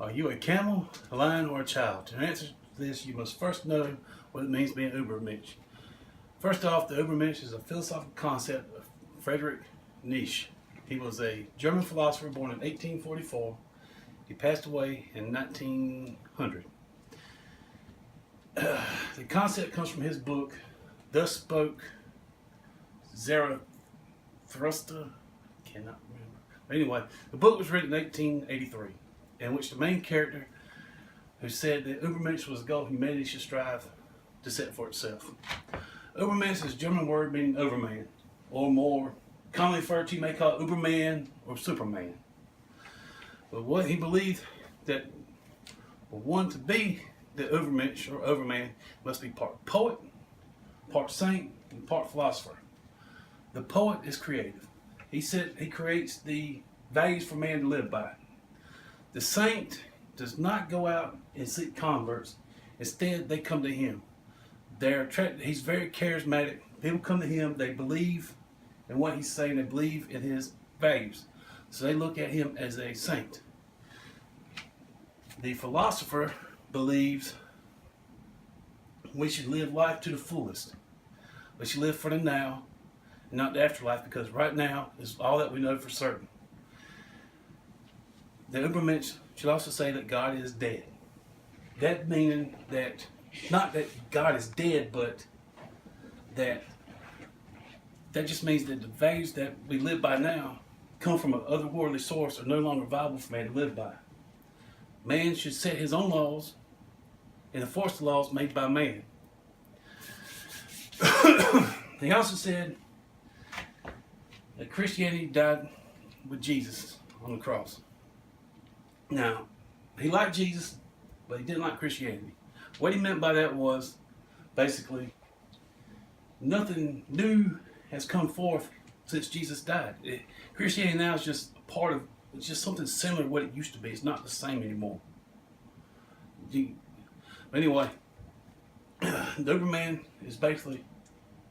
Are you a camel, a lion, or a child? To answer this, you must first know what it means to be an Ubermensch. First off, the Ubermensch is a philosophical concept of Friedrich Nietzsche. He was a German philosopher born in 1844. He passed away in 1900. The concept comes from his book, Thus Spoke Zarathustra. Cannot remember. But anyway, the book was written in 1883, in which the main character who said that Ubermensch was a goal humanity should strive to set for itself. Ubermensch is a German word meaning overman, or more commonly referred to, you may call it Uberman or Superman. But what he believed that for one to be the Ubermensch or overman must be part poet, part saint, and part philosopher. The poet is creative. He said he creates the values for man to live by. The saint does not go out and seek converts. Instead, they come to him. They're attracted. He's very charismatic. People come to him. They believe in what he's saying. They believe in his values. So they look at him as a saint. The philosopher believes we should live life to the fullest. We should live for the now and not the afterlife, because right now is all that we know for certain. The Ubermensch should also say that God is dead. That meaning that, not that God is dead, but that just means that the values that we live by now come from an otherworldly source, are no longer viable for man to live by. Man should set his own laws and enforce the laws made by man. He also said that Christianity died with Jesus on the cross. Now, he liked Jesus, but he didn't like Christianity. What he meant by that was, basically, nothing new has come forth since Jesus died. Christianity now is just a part of, it's just something similar to what it used to be. It's not the same anymore. But anyway, the Uberman is basically,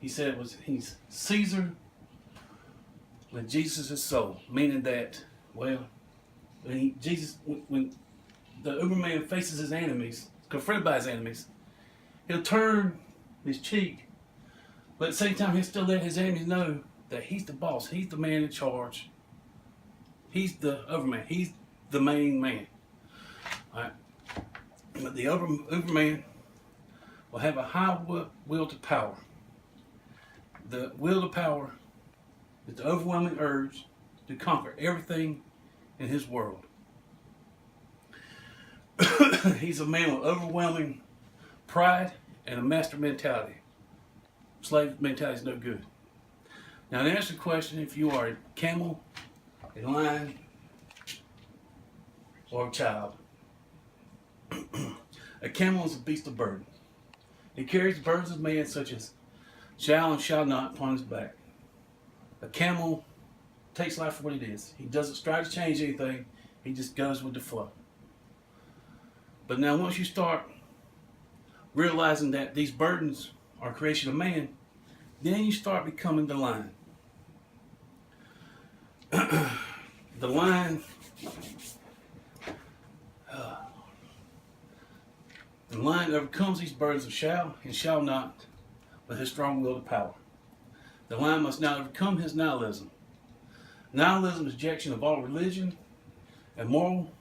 he said he's Caesar with Jesus' soul, meaning that, well, when the Uberman faces his enemies, confronted by his enemies, he'll turn his cheek, but at the same time he'll still let his enemies know that he's the boss, he's the man in charge, he's the Uberman, he's the main man. All right. But the Uberman will have a high will to power. The will to power is the overwhelming urge to conquer everything in his world. He's a man with overwhelming pride and a master mentality. Slave mentality is no good. Now, to answer the question, if you are a camel, a lion, or a child, a camel is a beast of burden. He carries the burdens of man, such as shall and shall not, upon his back. A camel takes life for what it is. He doesn't strive to change anything. He just goes with the flow. But now once you start realizing that these burdens are a creation of man, then you start becoming the lion. The lion, overcomes these burdens of shall and shall not with his strong will to power. The lion must now overcome his nihilism. Nihilism is rejection of all religion and moral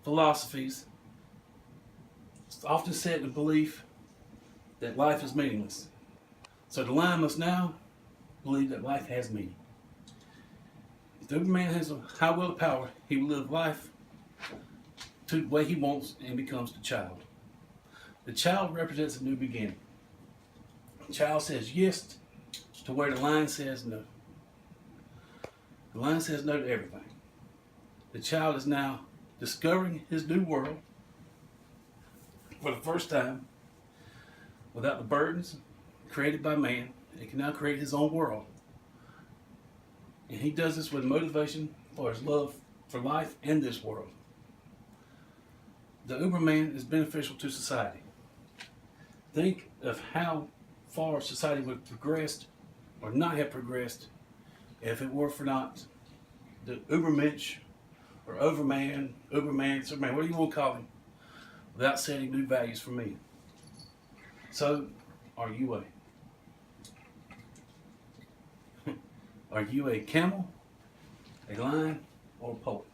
philosophies. It's often said in the belief that life is meaningless. So the lion must now believe that life has meaning. If the Uberman has a high will to power, he will live life to the way he wants and becomes the child. The child represents a new beginning. The child says yes to where the lion says no. The lion says no to everything. The child is now discovering his new world for the first time without the burdens created by man. He can now create his own world. And he does this with motivation for his love for life and this world. The Uberman is beneficial to society. Think of how far society would have progressed or not have progressed if it were for not the Ubermensch or overman, Ubermensch, man, whatever you want to call him, without setting new values for me. So, are you a camel, a lion, or a poet?